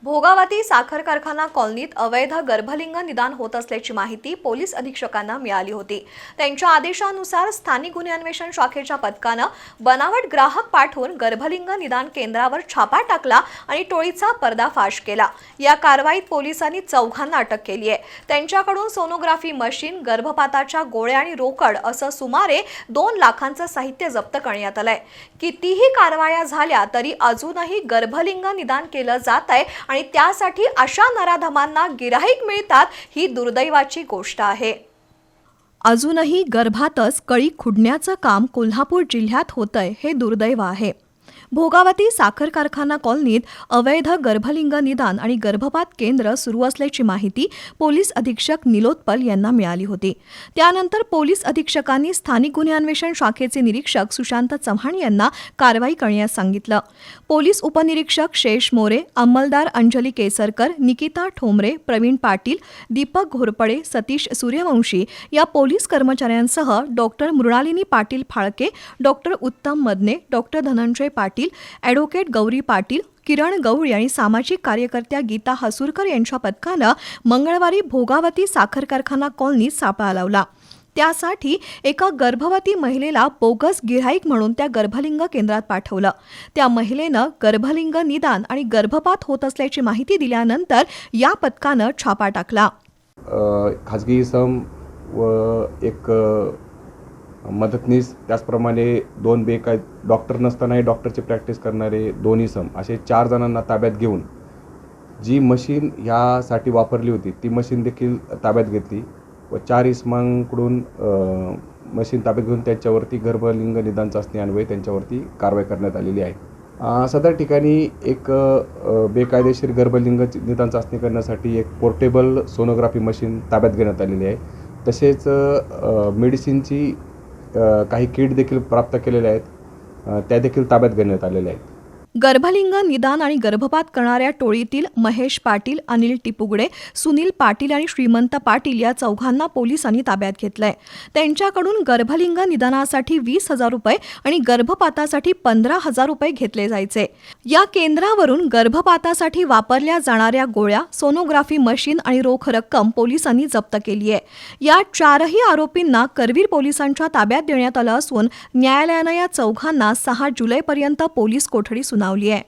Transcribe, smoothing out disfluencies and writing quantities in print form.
भोगावती साखर कारखाना कॉलनीत अवैध गर्भलिंग निदान होत असल्याची माहिती पोलीस अधीक्षकांना मिळाली होती। त्यांच्या आदेशानुसार स्थानिक गुन्हे अन्वेषण शाखेच्या पथकाने बनावट ग्राहक पाठवून गर्भलिंग निदान केंद्रावर छापा टाकला आणि टोळीचा पर्दाफाश केला। या कारवाईत पोलिसांनी 4 अटक केली आहे। त्यांच्याकडून सोनोग्राफी मशीन, गर्भपाताच्या गोळ्या आणि रोकड असं सुमारे 2 लाखांचं साहित्य जप्त करण्यात आलंय। कितीही कारवाया झाल्या तरी अजूनही गर्भलिंग निदान केलं जात आहे आणि त्यासाठी अशा नराधमांना गिराईक मिळतात ही दुर्दैवाची गोष्ट आहे। अजूनही गर्भातच कळी खुडण्याचं काम कोल्हापूर जिल्ह्यात होतंय हे दुर्दैव आहे। भोगावती साखर कारखाना कॉलनीत अवैध गर्भलिंग निदान आणि गर्भपात केंद्र सुरू असल्याची माहिती पोलीस अधीक्षक निलोत्पल यांना मिळाली होती। त्यानंतर पोलीस अधीक्षकांनी स्थानिक गुन्हे अन्वेषण शाखेचे निरीक्षक सुशांत चव्हाण यांना कारवाई करण्यास सांगितलं। पोलीस उपनिरीक्षक शेष मोरे, अंमलदार अंजली केसरकर, निकिता ठोंबरे, प्रवीण पाटील, दीपक घोरपडे, सतीश सूर्यवंशी या पोलीस कर्मचाऱ्यांसह डॉक्टर मृणालिनी पाटील फाळके, डॉक्टर उत्तम मदने, डॉक्टर धनंजय पाटील, ॲडव्होकेट गौरी पाटील, किरण गवळी आणि सामाजिक कार्यकर्त्या गीता हसूरकर यांच्या पथकानं मंगळवारी भोगावती साखर कारखाना कॉलनीत सापळा लावला। त्यासाठी एका गर्भवती महिलेला बोगस गिऱ्हाईक म्हणून त्या गर्भलिंग केंद्रात पाठवलं। त्या महिलेनं गर्भलिंग निदान आणि गर्भपात होत असल्याची माहिती दिल्यानंतर या पथकानं छापा टाकला। खाजगी इसम व एक मदतनीस, त्याचप्रमाणे 2 बेकायदा डॉक्टर नसतानाही डॉक्टरची प्रॅक्टिस करणारे 2 इसम असे 4 जणांना ताब्यात घेऊन जी मशीन यासाठी वापरली होती ती मशीन देखील ताब्यात घेतली व 4 इसमांकडून मशीन ताब्यात घेऊन त्यांच्यावरती गर्भलिंग निदान चाचणी अन्वये त्यांच्यावरती कारवाई करण्यात आलेली आहे। सदर ठिकाणी एक बेकायदेशीर गर्भलिंग निदान चाचणी करण्यासाठी एक पोर्टेबल सोनोग्राफी मशीन ताब्यात घेण्यात आलेली आहे। तसेच मेडिसिनची काही किट देखील प्राप्त केलेले आहेत, त्या देखील ताब्यात घेण्यात आलेल्या आहेत। गर्भलिंग निदान आणि गर्भपात करणाऱ्या टोळीतील महेश पाटील, अनिल टिपुगडे, सुनील पाटील आणि श्रीमंत पाटील या 4 पोलिसांनी ताब्यात घेतलंय। त्यांच्याकडून गर्भलिंग निदानासाठी 20,000 रुपये आणि गर्भपातासाठी 15,000 रुपये घेतले जायचे। या केंद्रावरून गर्भपातासाठी वापरल्या जाणाऱ्या गोळ्या, सोनोग्राफी मशीन आणि रोख रक्कम पोलिसांनी जप्त केली आहे। या 4ही आरोपींना करवीर पोलिसांच्या ताब्यात देण्यात आलं असून न्यायालयानं या 4 6 जुलैपर्यंत पोलीस कोठडी सुनावली आहे।